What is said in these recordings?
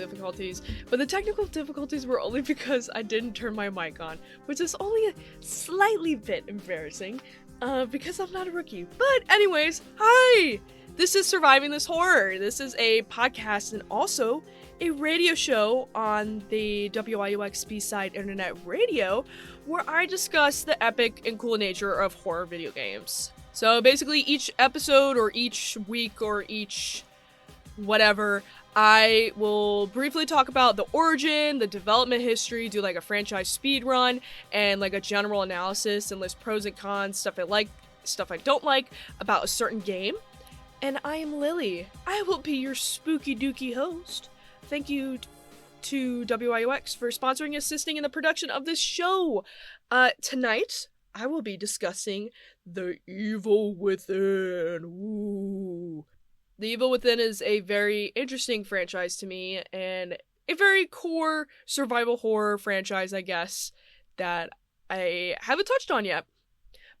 difficulties, but the technical difficulties were only because I didn't turn my mic on, which is only a slightly bit embarrassing, because I'm not a rookie. But anyways, hi! This is Surviving This Horror. This is a podcast and also a radio show on the WIUX B-Side Internet Radio, where I discuss the epic and cool nature of horror video games. So basically each episode or each week or each whatever, I will briefly talk about the origin, the development history, do like a franchise speed run, and like a general analysis and list pros and cons, stuff I like, stuff I don't like about a certain game. And I am Lily. I will be your spooky dooky host. Thank you to WIUX for sponsoring and assisting in the production of this show. Tonight, I will be discussing The Evil Within. Ooh. The Evil Within is a very interesting franchise to me, and a very core survival horror franchise, I guess, that I haven't touched on yet.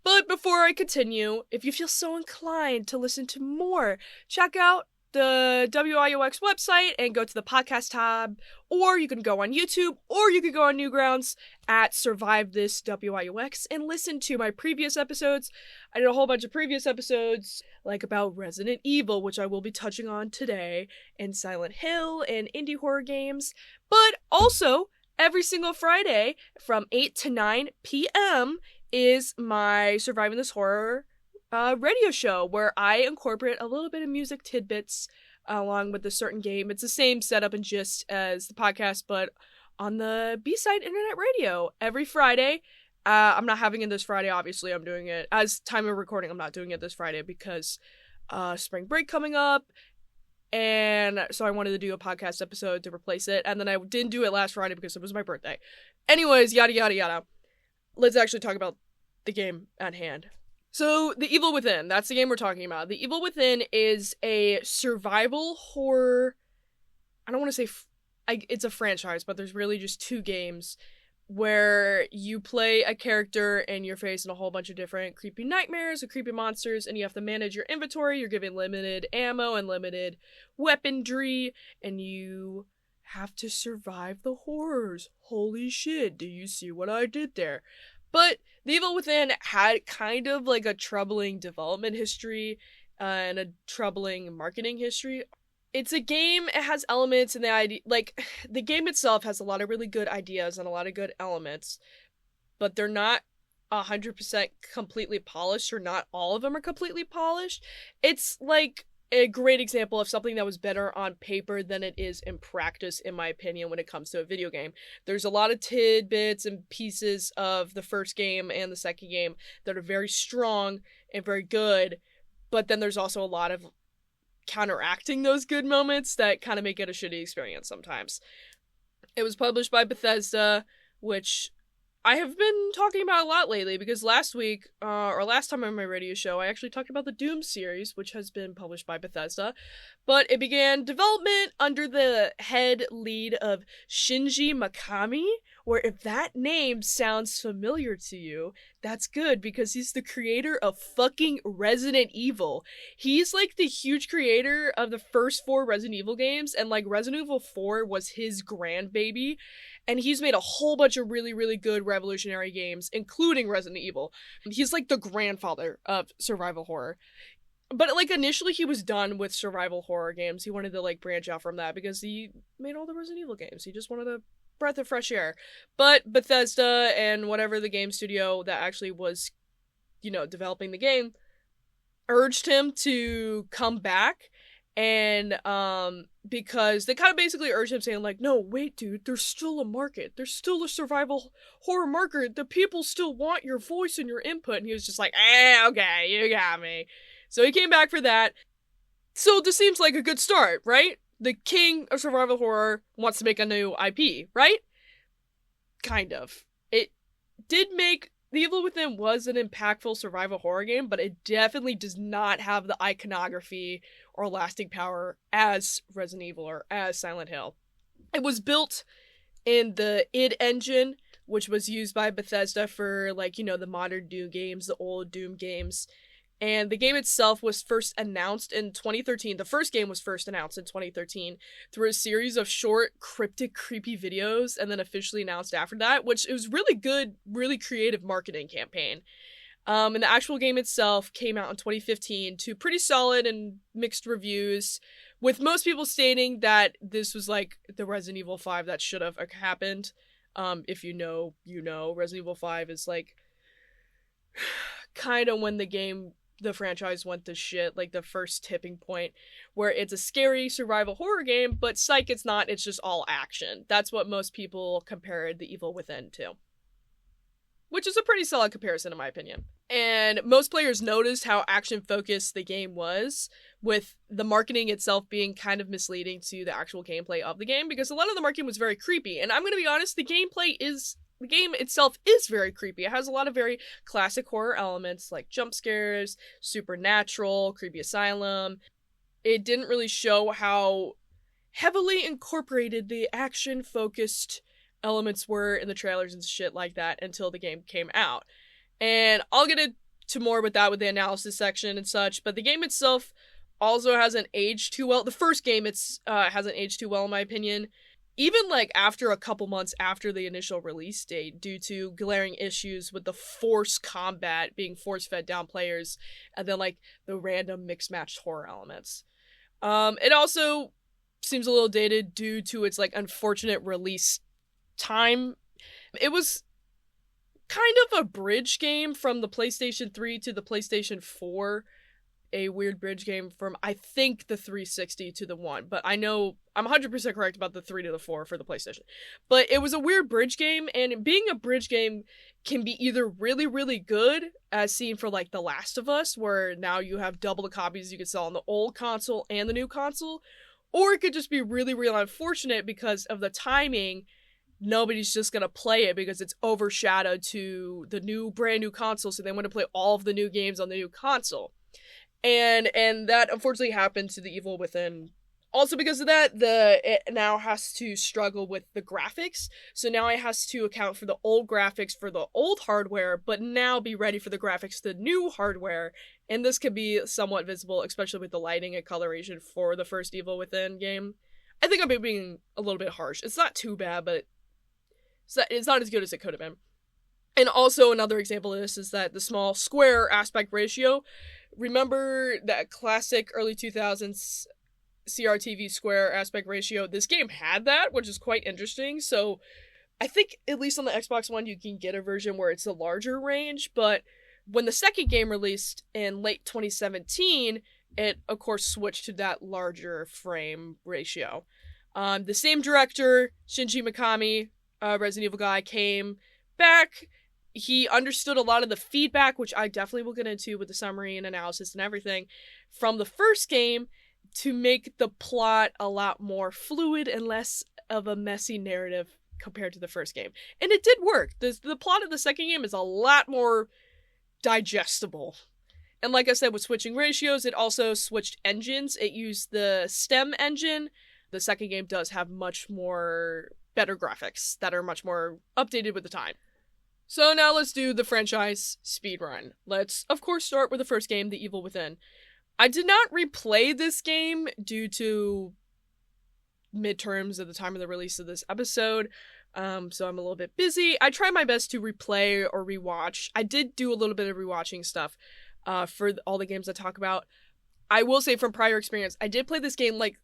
But before I continue, if you feel so inclined to listen to more, check out the WIUX website and go to the podcast tab, or you can go on YouTube, or you can go on Newgrounds at Survive This WIUX and listen to my previous episodes. I did a whole bunch of previous episodes, like about Resident Evil, which I will be touching on today, and Silent Hill, and indie horror games, but also every single Friday from 8 to 9 p.m. is my Surviving This Horror radio show, where I incorporate a little bit of music tidbits along with a certain game. It's the same setup and gist as the podcast, but on the B-Side Internet Radio every Friday. I'm not having it this Friday, obviously. I'm doing it as time of recording. I'm not doing it this Friday because spring break coming up, and so I wanted to do a podcast episode to replace it, and then I didn't do it last Friday because it was my birthday. Anyways, yada yada yada. Let's actually talk about the game at hand. So, The Evil Within, that's the game we're talking about. The Evil Within is a survival horror, I don't want to say, it's a franchise, but there's really just two games where you play a character and you're facing a whole bunch of different creepy nightmares or creepy monsters, and you have to manage your inventory. You're given limited ammo and limited weaponry, and you have to survive the horrors. Holy shit, do you see what I did there? But The Evil Within had kind of like a troubling development history and a troubling marketing history. It's a game, it has elements, and the idea, like, the game itself has a lot of really good ideas and a lot of good elements, but they're not 100% completely polished, or not all of them are completely polished. It's like a great example of something that was better on paper than it is in practice, in my opinion, when it comes to a video game. There's a lot of tidbits and pieces of the first game and the second game that are very strong and very good, but then there's also a lot of counteracting those good moments that kind of make it a shitty experience sometimes. It was published by Bethesda, which I have been talking about a lot lately, because last week, or last time on my radio show, I actually talked about the Doom series, which has been published by Bethesda, but it began development under the head lead of Shinji Mikami, where if that name sounds familiar to you, that's good, because he's the creator of fucking Resident Evil. He's like the huge creator of the first 4 Resident Evil games, and like Resident Evil 4 was his grandbaby, and he's made a whole bunch of really, really good revolutionary games, including Resident Evil. He's like the grandfather of survival horror. But like initially he was done with survival horror games. He wanted to like branch out from that because he made all the Resident Evil games. He just wanted a breath of fresh air. But Bethesda and whatever the game studio that actually was, developing the game urged him to come back. And because they kind of basically urged him, saying like, no, wait, dude, there's still a market. There's still a survival horror market. The people still want your voice and your input. And he was just like, okay, you got me. So he came back for that. So this seems like a good start, right? The king of survival horror wants to make a new IP, right? Kind of. It did make... The Evil Within was an impactful survival horror game, but it definitely does not have the iconography or lasting power as Resident Evil or as Silent Hill. It was built in the id engine, which was used by Bethesda for, the modern Doom games, the old Doom games. And the game itself was first announced in 2013. The first game was first announced in 2013 through a series of short, cryptic, creepy videos, and then officially announced after that, which it was really good, really creative marketing campaign. And the actual game itself came out in 2015 to pretty solid and mixed reviews, with most people stating that this was like the Resident Evil 5 that should have happened. If you know, you know. Resident Evil 5 is like kind of when the franchise went to shit, like the first tipping point, where it's a scary survival horror game, but psych, it's not, it's just all action. That's what most people compared The Evil Within to. Which is a pretty solid comparison in my opinion. And most players noticed how action-focused the game was, with the marketing itself being kind of misleading to the actual gameplay of the game, because a lot of the marketing was very creepy. And I'm gonna be honest, the game itself is very creepy. It has a lot of very classic horror elements like jump scares, supernatural, creepy asylum. It didn't really show how heavily incorporated the action-focused elements were in the trailers and shit like that until the game came out. And I'll get into more with that with the analysis section and such, but the game itself also hasn't aged too well. The first game hasn't aged too well in my opinion. Even like after a couple months after the initial release date, due to glaring issues with the force combat being force-fed down players, and then like the random mixed-matched horror elements. It also seems a little dated due to its like unfortunate release time. It was kind of a bridge game from the PlayStation 3 to the PlayStation 4. A weird bridge game from, I think, the 360 to the 1. But I know I'm 100% correct about the 3 to the 4 for the PlayStation. But it was a weird bridge game, and being a bridge game can be either really, really good, as seen for, like, The Last of Us, where now you have double the copies you could sell on the old console and the new console, or it could just be really, really unfortunate because of the timing. Nobody's just gonna play it because it's overshadowed to the brand new console, so they want to play all of the new games on the new console. And that unfortunately happened to The Evil Within. Also because of that, it now has to struggle with the graphics. So now it has to account for the old graphics for the old hardware, but now be ready for the graphics to the new hardware. And this could be somewhat visible, especially with the lighting and coloration for the first Evil Within game. I think I'm being a little bit harsh. It's not too bad, but it's not as good as it could have been. And also another example of this is that the small square aspect ratio. Remember that classic early 2000s CRTV square aspect ratio? This game had that, which is quite interesting. So I think at least on the Xbox One you can get a version where it's a larger range, but when the second game released in late 2017, it of course switched to that larger frame ratio. The same director, Shinji Mikami, Resident Evil guy, came back. He understood a lot of the feedback, which I definitely will get into with the summary and analysis and everything, from the first game to make the plot a lot more fluid and less of a messy narrative compared to the first game. And it did work. The plot of the second game is a lot more digestible. And like I said, with switching ratios, it also switched engines. It used the STEM engine. The second game does have much more better graphics that are much more updated with the time. So now let's do the franchise speedrun. Let's, of course, start with the first game, The Evil Within. I did not replay this game due to midterms at the time of the release of this episode, so I'm a little bit busy. I try my best to replay or rewatch. I did do a little bit of rewatching stuff for all the games I talk about. I will say from prior experience, I did play this game like,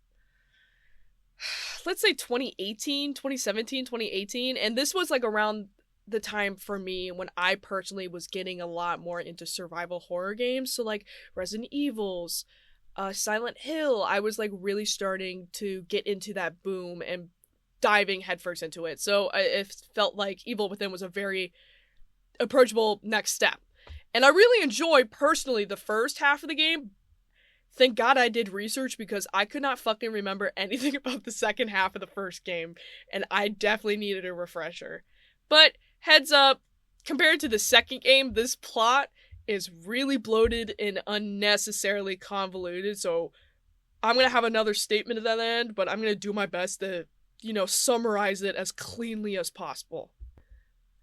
let's say 2018, and this was like around the time for me when I personally was getting a lot more into survival horror games. So like Resident Evils, Silent Hill, I was like really starting to get into that boom and diving headfirst into it. So it felt like Evil Within was a very approachable next step. And I really enjoyed personally the first half of the game. Thank God I did research because I could not fucking remember anything about the second half of the first game, and I definitely needed a refresher. But heads up, compared to the second game, this plot is really bloated and unnecessarily convoluted, so I'm gonna have another statement at that end, but I'm gonna do my best to, summarize it as cleanly as possible.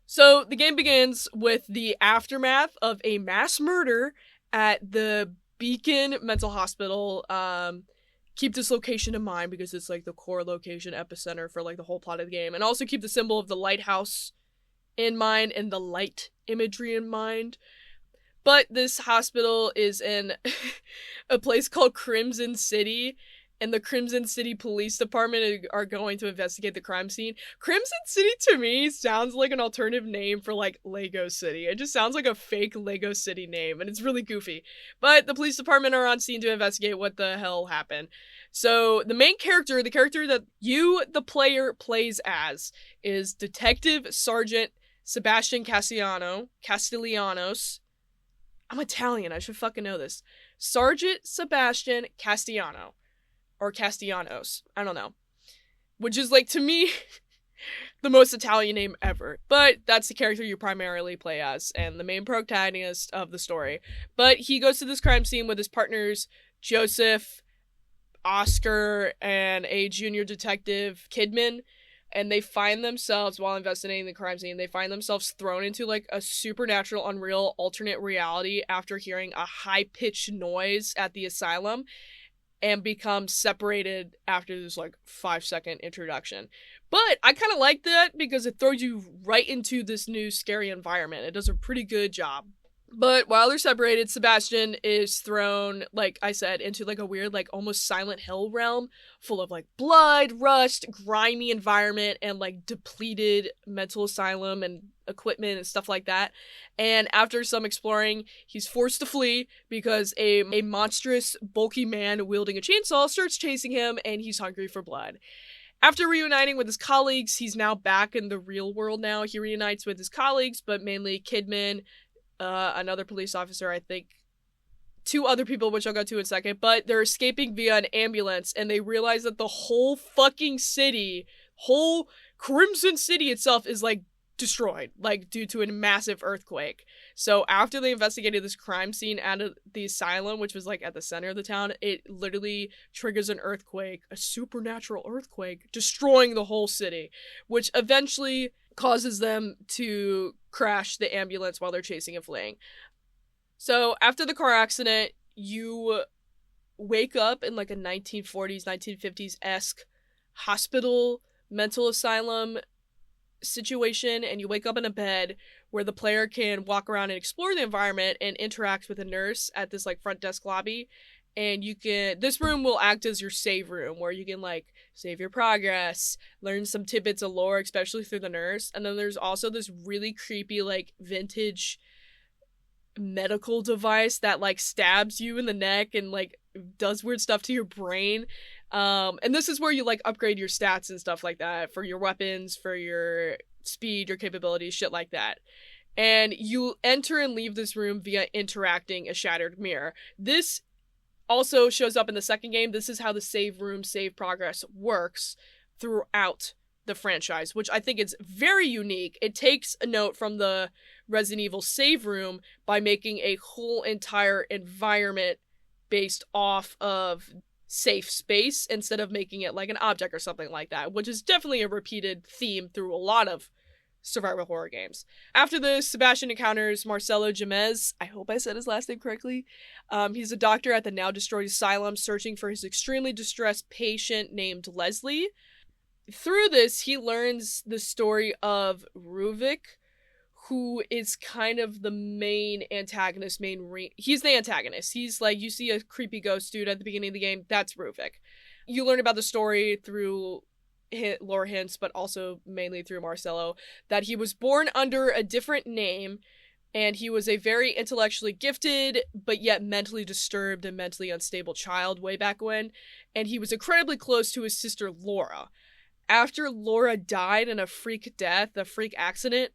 So, the game begins with the aftermath of a mass murder at the Beacon Mental Hospital. Keep this location in mind because it's like the core location epicenter for like the whole plot of the game, and also keep the symbol of the lighthouse in mind and the light imagery in mind. But this hospital is in a place called Crimson City, and the Crimson City Police Department are going to investigate the crime scene. Crimson City to me sounds like an alternative name for like Lego City. It just sounds like a fake Lego City name, and it's really goofy. But the police department are on scene to investigate what the hell happened. So the main character, the character that you, the player, plays as, is Detective Sergeant Sebastian Castellanos. I'm Italian, I should fucking know this. Sergeant Sebastian Castellano. Or Castellanos. I don't know. Which is, like, to me, the most Italian name ever. But that's the character you primarily play as, and the main protagonist of the story. But he goes to this crime scene with his partners, Joseph, Oscar, and a junior detective, Kidman. And they find themselves, while investigating the crime scene, they find themselves thrown into, like, a supernatural, unreal, alternate reality after hearing a high-pitched noise at the asylum, and become separated after this, like, 5-second introduction. But I kind of like that because it throws you right into this new scary environment. It does a pretty good job. But while they're separated, Sebastian is thrown, like I said, into like a weird, like almost Silent Hill realm full of like blood, rust, grimy environment, and like depleted mental asylum and equipment and stuff like that. And after some exploring, he's forced to flee because a monstrous, bulky man wielding a chainsaw starts chasing him, and he's hungry for blood. After reuniting with his colleagues, he's now back in the real world now. He reunites with his colleagues, but mainly Kidman, another police officer, I think, 2 other people, which I'll go to in a second, but they're escaping via an ambulance, and they realize that the whole fucking city, whole Crimson City itself is, like, destroyed, like, due to a massive earthquake. So after they investigated this crime scene at the asylum, which was, like, at the center of the town, it literally triggers an earthquake, a supernatural earthquake, destroying the whole city, which eventually causes them to crash the ambulance while they're chasing and fleeing. So after the car accident, you wake up in like a 1940s, 1950s-esque hospital, mental asylum situation, and you wake up in a bed where the player can walk around and explore the environment and interact with a nurse at this like front desk lobby. And this room will act as your save room, where you can, like, save your progress, learn some tidbits of lore, especially through the nurse. And then there's also this really creepy, like, vintage medical device that, like, stabs you in the neck and, like, does weird stuff to your brain. And this is where you, like, upgrade your stats and stuff like that for your weapons, for your speed, your capabilities, shit like that. And you enter and leave this room via interacting a shattered mirror. This also shows up in the second game. This is how the save room, save progress works throughout the franchise, which I think is very unique. It takes a note from the Resident Evil save room by making a whole entire environment based off of safe space instead of making it like an object or something like that, which is definitely a repeated theme through a lot of survival horror games. After this, Sebastian encounters Marcelo Gemez. I hope I said his last name correctly. He's a doctor at the now destroyed asylum searching for his extremely distressed patient named Leslie. Through this, he learns the story of Ruvik, who is kind of the main antagonist, he's the antagonist. He's like, you see a creepy ghost dude at the beginning of the game, that's Ruvik. You learn about the story through lore hints, but also mainly through Marcelo, that he was born under a different name, and he was a very intellectually gifted, but yet mentally disturbed and mentally unstable child way back when, and he was incredibly close to his sister Laura. After Laura died in a freak accident,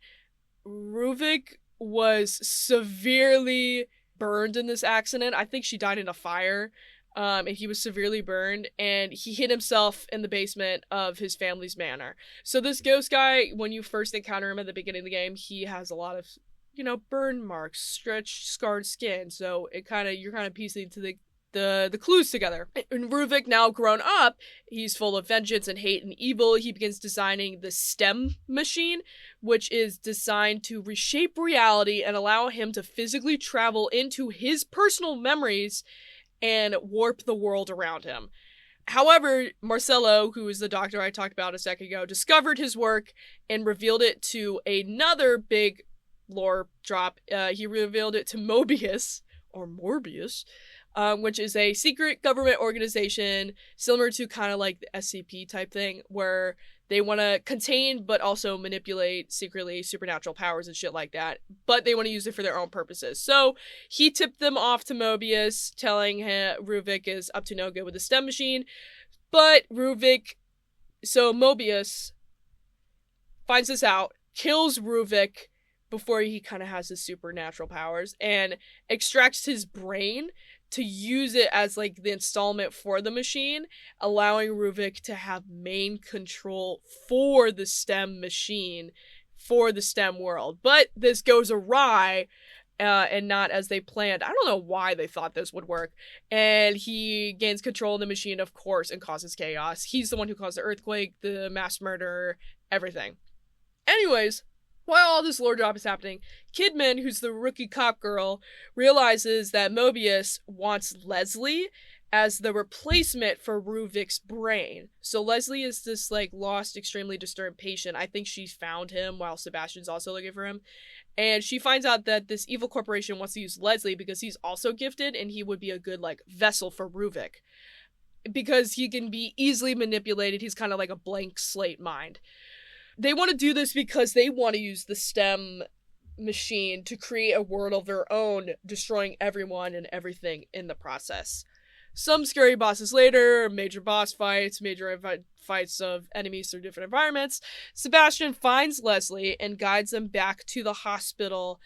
Ruvik was severely burned in this accident. I think she died in a fire. And he was severely burned, and he hid himself in the basement of his family's manor. So this ghost guy, when you first encounter him at the beginning of the game, he has a lot of, burn marks, stretched, scarred skin. So you're kind of piecing the clues together. And Ruvik, now grown up, he's full of vengeance and hate and evil. He begins designing the STEM machine, which is designed to reshape reality and allow him to physically travel into his personal memories and warp the world around him. However, Marcelo, who is the doctor I talked about a second ago, discovered his work and revealed it to another big lore drop. He revealed it to Mobius, or Morbius, which is a secret government organization similar to kind of like the SCP type thing, where they want to contain but also manipulate secretly supernatural powers and shit like that, but they want to use it for their own purposes. So he tipped them off to Mobius, telling him Ruvik is up to no good with the STEM machine. But Mobius finds this out, kills Ruvik before he kind of has his supernatural powers, and extracts his brain to use it as like the installment for the machine, allowing Ruvik to have main control for the STEM machine, for the STEM world. But this goes awry, and not as they planned. I don't know why they thought this would work. And he gains control of the machine, of course, and causes chaos. He's the one who caused the earthquake, the mass murder, everything. Anyways, while all this lore drop is happening, Kidman, who's the rookie cop girl, realizes that Mobius wants Leslie as the replacement for Ruvik's brain. So Leslie is this, like, lost, extremely disturbed patient. I think she found him while Sebastian's also looking for him. And she finds out that this evil corporation wants to use Leslie because he's also gifted and he would be a good, like, vessel for Ruvik. Because he can be easily manipulated. He's kind of like a blank slate mind. They want to do this because they want to use the STEM machine to create a world of their own, destroying everyone and everything in the process. Some scary bosses later, major boss fights, fights of enemies through different environments. Sebastian finds Leslie and guides them back to the hospital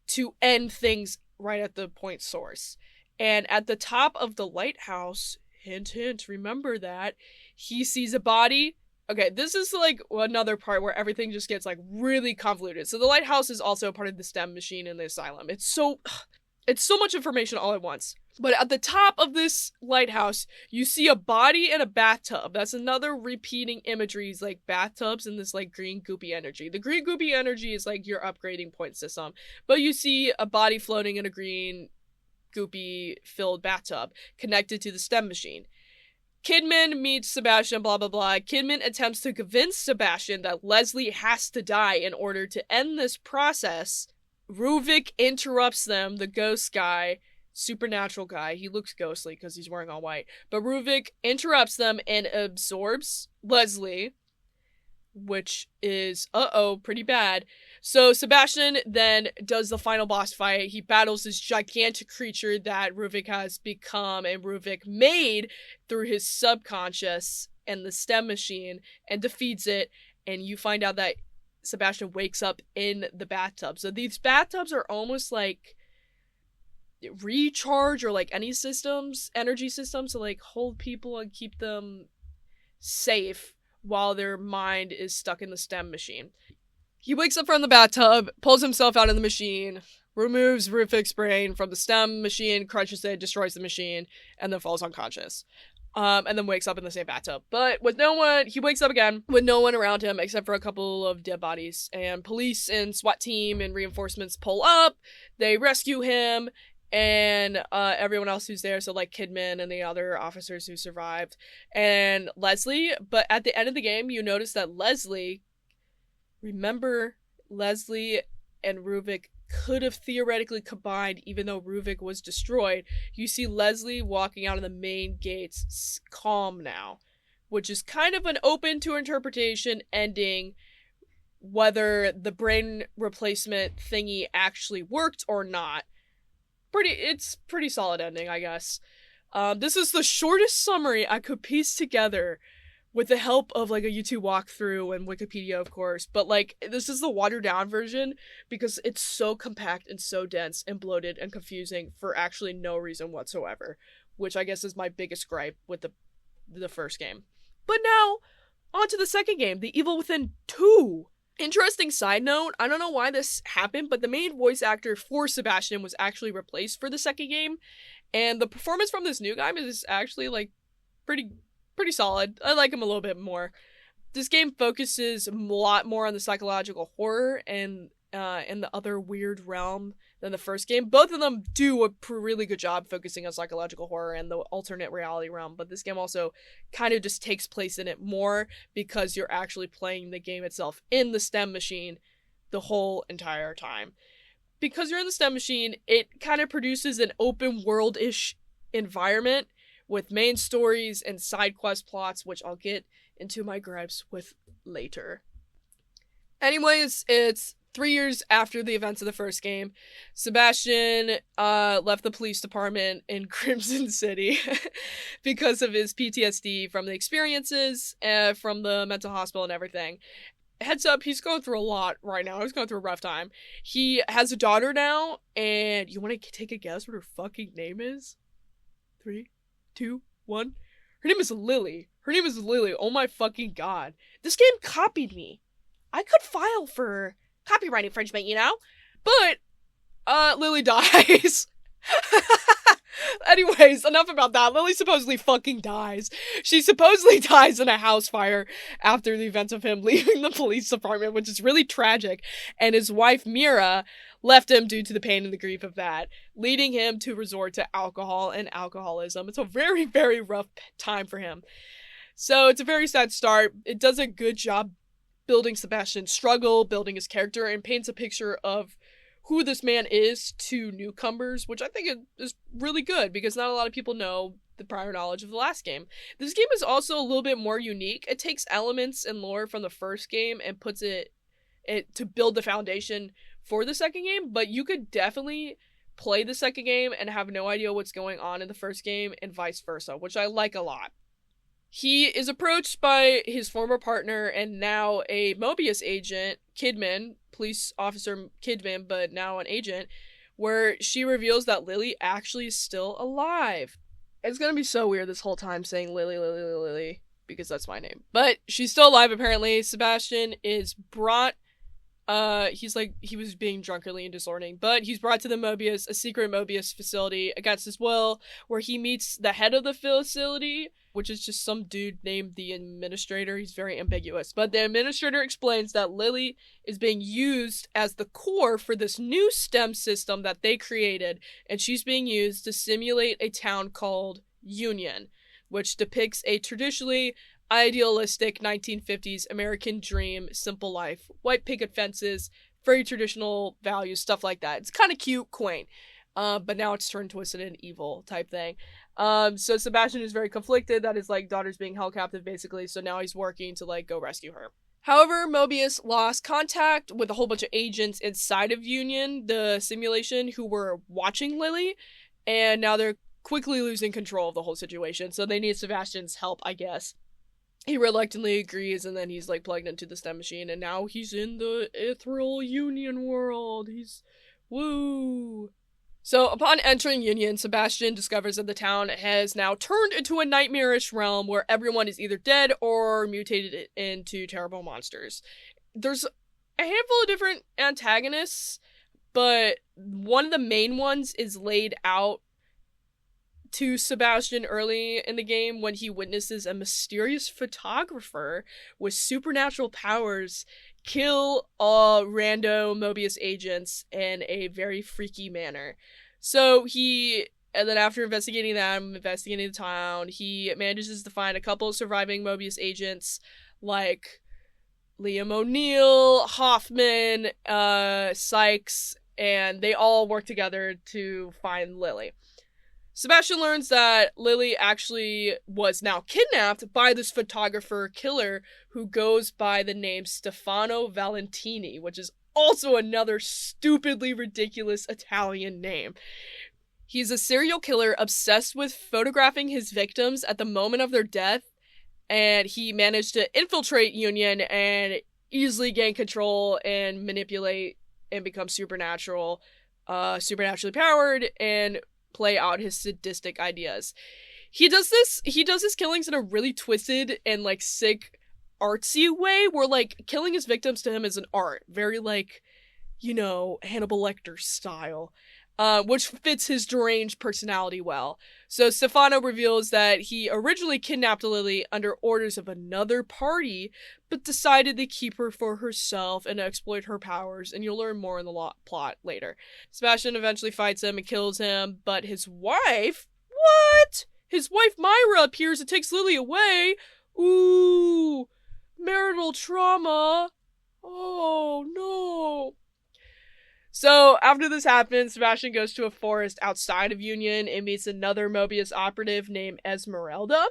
to end things right at the point source. And at the top of the lighthouse, hint, hint, remember that, he sees a body. Okay, this is like another part where everything just gets like really convoluted. So the lighthouse is also part of the STEM machine in the asylum. It's so much information all at once. But at the top of this lighthouse, you see a body and a bathtub. That's another repeating imagery, is like bathtubs and this like green goopy energy. The green goopy energy is like your upgrading point system. But you see a body floating in a green goopy filled bathtub connected to the STEM machine. Kidman meets Sebastian, blah, blah, blah. Kidman attempts to convince Sebastian that Leslie has to die in order to end this process. Ruvik interrupts them, the ghost guy, supernatural guy. He looks ghostly because he's wearing all white. But Ruvik interrupts them and absorbs Leslie, which is, pretty bad. So Sebastian then does the final boss fight. He battles this gigantic creature that Ruvik has become and Ruvik made through his subconscious and the STEM machine, and defeats it. And you find out that Sebastian wakes up in the bathtub. So these bathtubs are almost like recharge or like energy systems to like hold people and keep them safe while their mind is stuck in the STEM machine. He wakes up from the bathtub, pulls himself out of the machine, removes Ruvik's brain from the STEM machine, crunches it, destroys the machine, and then falls unconscious. And then wakes up in the same bathtub. But he wakes up again with no one around him except for a couple of dead bodies. And police and SWAT team and reinforcements pull up, they rescue him, and everyone else who's there, so like Kidman and the other officers who survived, and Leslie. But at the end of the game, you notice that Leslie and Ruvik could have theoretically combined, even though Ruvik was destroyed. You see Leslie walking out of the main gates calm now, which is kind of an open to interpretation ending, whether the brain replacement thingy actually worked or not. It's pretty solid ending, I guess. This is the shortest summary I could piece together with the help of like a YouTube walkthrough and Wikipedia, of course. But like, this is the watered down version because it's so compact and so dense and bloated and confusing for actually no reason whatsoever, which I guess is my biggest gripe with the first game. But now, on to the second game, The Evil Within 2. Interesting side note, I don't know why this happened, but the main voice actor for Sebastian was actually replaced for the second game. And the performance from this new guy is actually like pretty solid. I like him a little bit more. This game focuses a lot more on the psychological horror and in the other weird realm than the first game. Both of them do a really good job focusing on psychological horror and the alternate reality realm, but this game also kind of just takes place in it more because you're actually playing the game itself in the STEM machine the whole entire time. Because you're in the STEM machine, it kind of produces an open world-ish environment with main stories and side quest plots, which I'll get into my gripes with later. Anyways, it's 3 years after the events of the first game. Sebastian left the police department in Crimson City because of his PTSD from the experiences, from the mental hospital and everything. Heads up, he's going through a lot right now. He's going through a rough time. He has a daughter now, and you want to take a guess what her fucking name is? 3, 2, 1. Her name is Lily. Oh my fucking god. This game copied me. I could file for copyright infringement, you know? But, Lily dies. Anyways, enough about that. Lily supposedly fucking dies. She supposedly dies in a house fire after the events of him leaving the police department, which is really tragic. And his wife, Mira, left him due to the pain and the grief of that, leading him to resort to alcohol and alcoholism. It's a very, very rough time for him. So it's a very sad start. It does a good job building Sebastian's struggle, building his character, and paints a picture of who this man is to newcomers, which I think is really good because not a lot of people know the prior knowledge of the last game. This game is also a little bit more unique. It takes elements and lore from the first game and puts it to build the foundation for the second game, but you could definitely play the second game and have no idea what's going on in the first game and vice versa, which I like a lot. He is approached by his former partner and now a Mobius agent, Kidman, police officer Kidman, but now an agent, where she reveals that Lily actually is still alive. It's gonna be so weird this whole time saying Lily, because that's my name. But she's still alive apparently. Sebastian is brought, he was being drunkenly and disorienting, but he's brought to a secret Mobius facility against his will, where he meets the head of the facility, which is just some dude named the administrator. He's very ambiguous. But the administrator explains that Lily is being used as the core for this new STEM system that they created, and she's being used to simulate a town called Union, which depicts a traditionally idealistic 1950s American dream, simple life, white picket fences, very traditional values, stuff like that. It's kind of cute, quaint. But now it's turned twisted and evil type thing. So Sebastian is very conflicted that his, daughter's being held captive, basically, so now he's working to, go rescue her. However, Mobius lost contact with a whole bunch of agents inside of Union, the simulation, who were watching Lily, and now they're quickly losing control of the whole situation, so they need Sebastian's help, I guess. He reluctantly agrees, and then he's, plugged into the STEM machine, and now he's in the ethereal Union world. Woo! So, upon entering Union, Sebastian discovers that the town has now turned into a nightmarish realm where everyone is either dead or mutated into terrible monsters. There's a handful of different antagonists, but one of the main ones is laid out to Sebastian early in the game when he witnesses a mysterious photographer with supernatural powers kill all rando Mobius agents in a very freaky manner. So and then after investigating the town, he manages to find a couple of surviving Mobius agents like Liam O'Neill, Hoffman, Sykes, and they all work together to find Lily. Sebastian learns that Lily actually was now kidnapped by this photographer killer who goes by the name Stefano Valentini, which is also another stupidly ridiculous Italian name. He's a serial killer obsessed with photographing his victims at the moment of their death, and he managed to infiltrate Union and easily gain control and manipulate and become supernaturally powered and play out his sadistic ideas. He does his killings in a really twisted and sick artsy way where killing his victims to him is an art, very Hannibal Lecter style. which fits his deranged personality well. So Stefano reveals that he originally kidnapped Lily under orders of another party, but decided to keep her for herself and exploit her powers, and you'll learn more in the plot later. Sebastian eventually fights him and kills him, but his wife... What? His wife Myra appears and takes Lily away? Ooh, marital trauma. Oh, no. So, after this happens, Sebastian goes to a forest outside of Union and meets another Mobius operative named Esmeralda,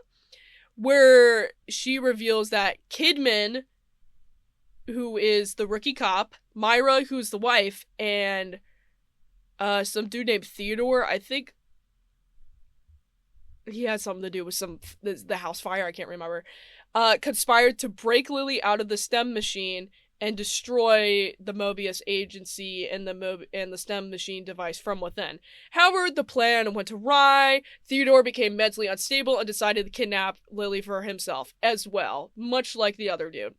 where she reveals that Kidman, who is the rookie cop, Myra, who's the wife, and some dude named Theodore, I think he had something to do with the house fire, I can't remember, conspired to break Lily out of the STEM machine and destroy the Mobius agency and the STEM machine device from within. However, the plan went awry. Theodore became mentally unstable and decided to kidnap Lily for himself as well, much like the other dude.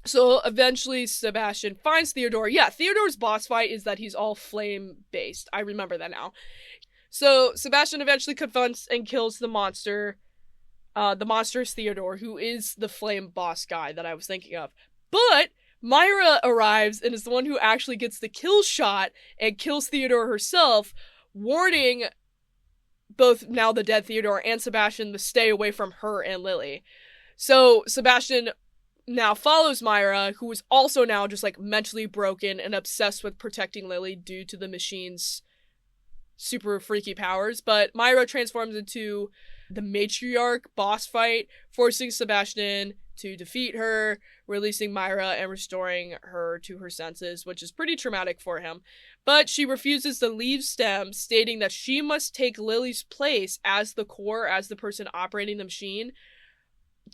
So eventually Sebastian finds Theodore. Yeah, Theodore's boss fight is that he's all flame-based. I remember that now. So Sebastian eventually confronts and kills the monster. The monster is Theodore, who is the flame boss guy that I was thinking of. But Myra arrives and is the one who actually gets the kill shot and kills Theodore herself, warning both now the dead Theodore and Sebastian to stay away from her and Lily. So Sebastian now follows Myra, who is also now just like mentally broken and obsessed with protecting Lily due to the machine's super freaky powers. But Myra transforms into the matriarch boss fight, forcing Sebastian to defeat her, releasing Myra and restoring her to her senses, which is pretty traumatic for him. But she refuses to leave STEM, stating that she must take Lily's place as the core, as the person operating the machine,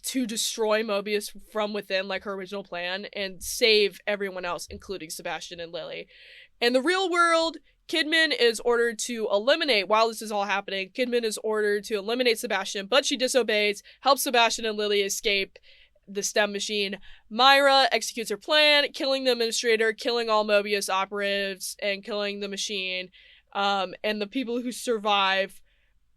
to destroy Mobius from within, like her original plan, and save everyone else, including Sebastian and Lily. In the real world, Kidman is ordered to eliminate, while this is all happening, Kidman is ordered to eliminate Sebastian, but she disobeys, helps Sebastian and Lily escape the STEM machine. Myra executes her plan, killing the administrator, killing all Mobius operatives, and killing the machine. And the people who survive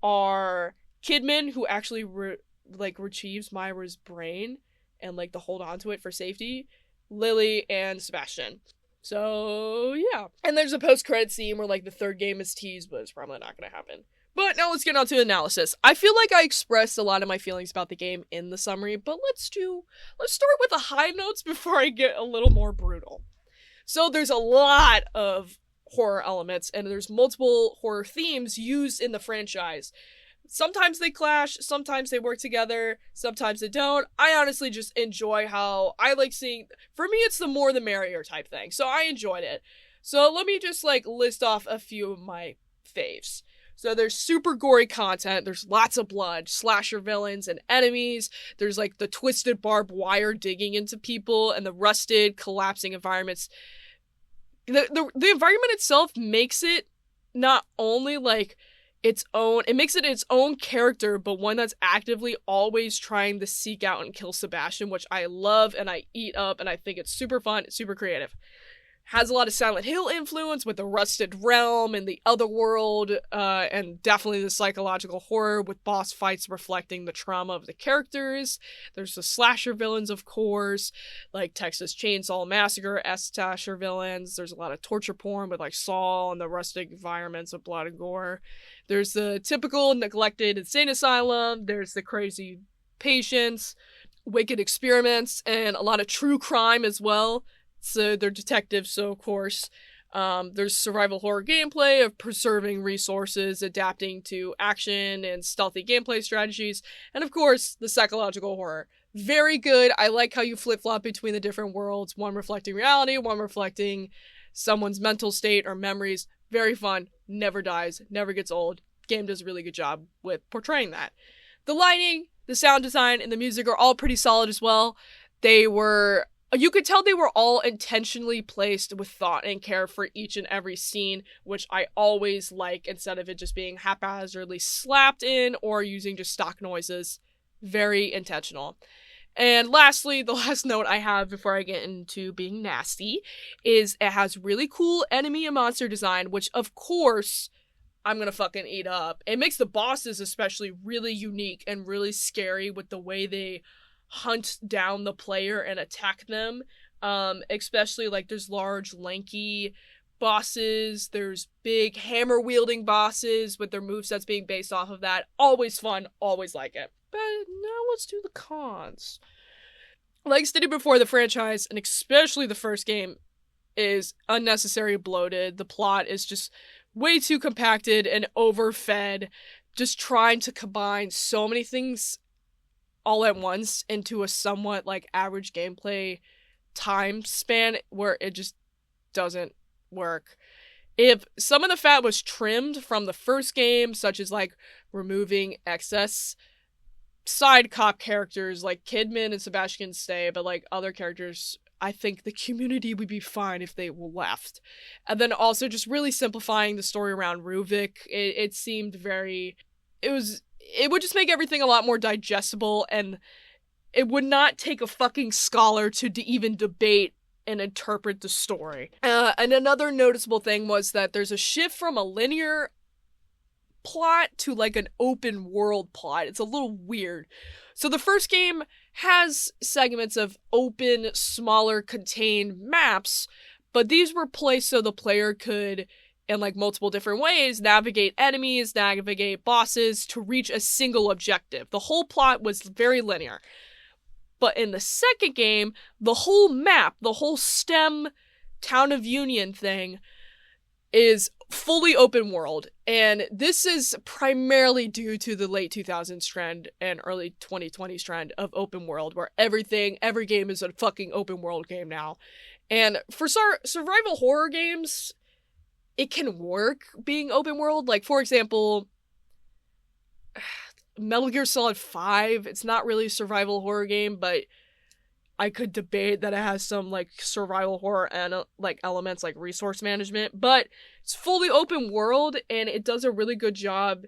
are Kidman, who actually retrieves Myra's brain and to hold on to it for safety, Lily, and Sebastian. So yeah, and there's a post-credit scene where the third game is teased, but it's probably not going to happen. But now let's get on to analysis. I feel like I expressed a lot of my feelings about the game in the summary, but let's start with the high notes before I get a little more brutal. So there's a lot of horror elements, and there's multiple horror themes used in the franchise. Sometimes they clash, sometimes they work together, sometimes they don't. I honestly just enjoy how I like seeing, for me it's the more the merrier type thing, so I enjoyed it. So let me just list off a few of my faves. So there's super gory content, there's lots of blood, slasher villains and enemies, there's the twisted barbed wire digging into people, and the rusted, collapsing environments. The environment itself makes it not only its own character, but one that's actively always trying to seek out and kill Sebastian, which I love and I eat up, and I think it's super fun, it's super creative. Has a lot of Silent Hill influence with the rusted realm and the otherworld, and definitely the psychological horror with boss fights reflecting the trauma of the characters. There's the slasher villains, of course, like Texas Chainsaw Massacre, slasher villains. There's a lot of torture porn with Saw and the rustic environments of blood and gore. There's the typical neglected insane asylum. There's the crazy patients, wicked experiments, and a lot of true crime as well. So they're detectives, so of course, there's survival horror gameplay of preserving resources, adapting to action and stealthy gameplay strategies, and of course, the psychological horror. Very good. I like how you flip-flop between the different worlds, one reflecting reality, one reflecting someone's mental state or memories. Very fun. Never dies. Never gets old. Game does a really good job with portraying that. The lighting, the sound design, and the music are all pretty solid as well. You could tell they were all intentionally placed with thought and care for each and every scene, which I always like, instead of it just being haphazardly slapped in or using just stock noises. Very intentional. And lastly, the last note I have before I get into being nasty is it has really cool enemy and monster design, which of course I'm gonna fucking eat up. It makes the bosses especially really unique and really scary with the way they hunt down the player and attack them. Especially like there's large, lanky bosses, there's big hammer wielding bosses with their movesets being based off of that. Always fun, always like it. But now let's do the cons. Like stated before, the franchise, and especially the first game, is unnecessary bloated. The plot is just way too compacted and overfed, just trying to combine so many things all at once into a somewhat like average gameplay time span where it just doesn't work. If some of the fat was trimmed from the first game, such as like removing excess side cop characters like Kidman and Sebastian stay, but like other characters, I think the community would be fine if they were left. And then also just really simplifying the story around Ruvik. It seemed very, it would just make everything a lot more digestible, and it would not take a fucking scholar to even debate and interpret the story. And another noticeable thing was that there's a shift from a linear plot to like an open world plot. It's a little weird. So the first game has segments of open, smaller, contained maps, but these were placed so the player could, in like multiple different ways, navigate enemies, navigate bosses to reach a single objective. The whole plot was very linear. But in the second game, the whole map, the whole STEM Town of Union thing is fully open world. And this is primarily due to the late 2000s trend and early 2020s trend of open world, where every game is a fucking open world game now. And for survival horror games, it can work being open world. Like, for example, Metal Gear Solid 5, it's not really a survival horror game, but I could debate that it has some like survival horror and like elements like resource management, but it's fully open world and it does a really good job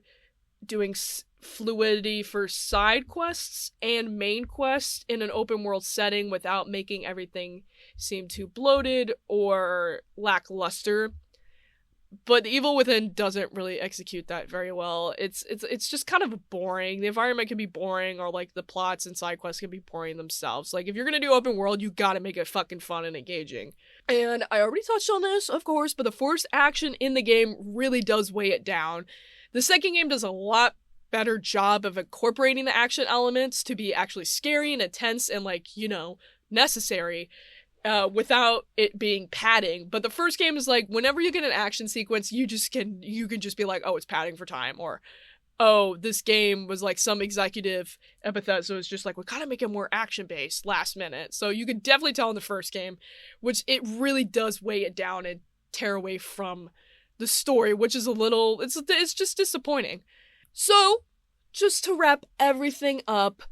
doing fluidity for side quests and main quests in an open world setting without making everything seem too bloated or lackluster. But The Evil Within doesn't really execute that very well. It's just kind of boring. The environment can be boring, or like the plots and side quests can be boring themselves. Like, if you're gonna do open world, you gotta make it fucking fun and engaging. And I already touched on this, of course, but the forced action in the game really does weigh it down. The second game does a lot better job of incorporating the action elements to be actually scary and intense and like, you know, necessary. Without it being padding. But the first game is like, whenever you get an action sequence, you can just be like, oh, it's padding for time, or oh, this game was like some executive epithet, so it's just like, we gotta make it more action-based last minute. So you could definitely tell in the first game, which it really does weigh it down and tear away from the story, which is a little, it's just disappointing. So, just to wrap everything up,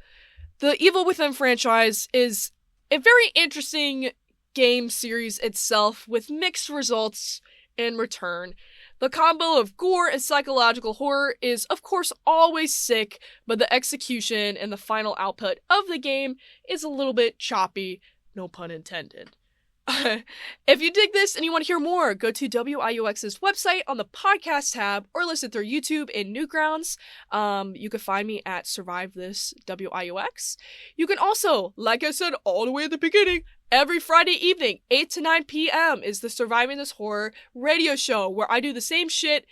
the Evil Within franchise is a very interesting game series itself, with mixed results in return. The combo of gore and psychological horror is, of course, always sick, but the execution and the final output of the game is a little bit choppy, no pun intended. If you dig this and you want to hear more, go to WIUX's website on the podcast tab or listen through YouTube in Newgrounds. You can find me at Survive This WIUX. You can also, like I said all the way at the beginning, every Friday evening, 8 to 9 p.m. is the Surviving This Horror radio show, where I do the same shit,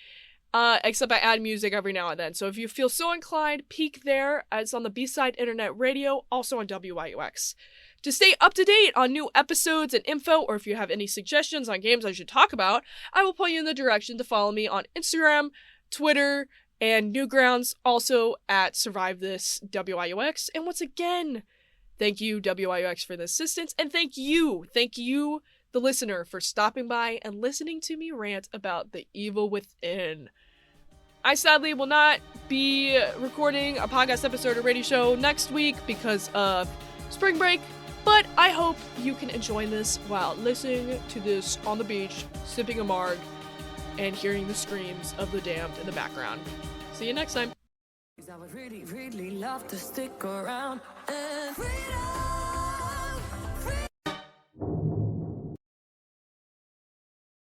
except I add music every now and then. So if you feel so inclined, peek there. It's on the B-Side Internet Radio, also on WIUX. To stay up to date on new episodes and info, or if you have any suggestions on games I should talk about, I will point you in the direction to follow me on Instagram, Twitter, and Newgrounds, also at Survive This WIUX. And once again, thank you, WIUX, for the assistance, and thank you, the listener, for stopping by and listening to me rant about The Evil Within. I sadly will not be recording a podcast episode or radio show next week because of spring break, but I hope you can enjoy this while listening to this on the beach, sipping a marg, and hearing the screams of the damned in the background. See you next time. I would really, really love to stick around and freedom.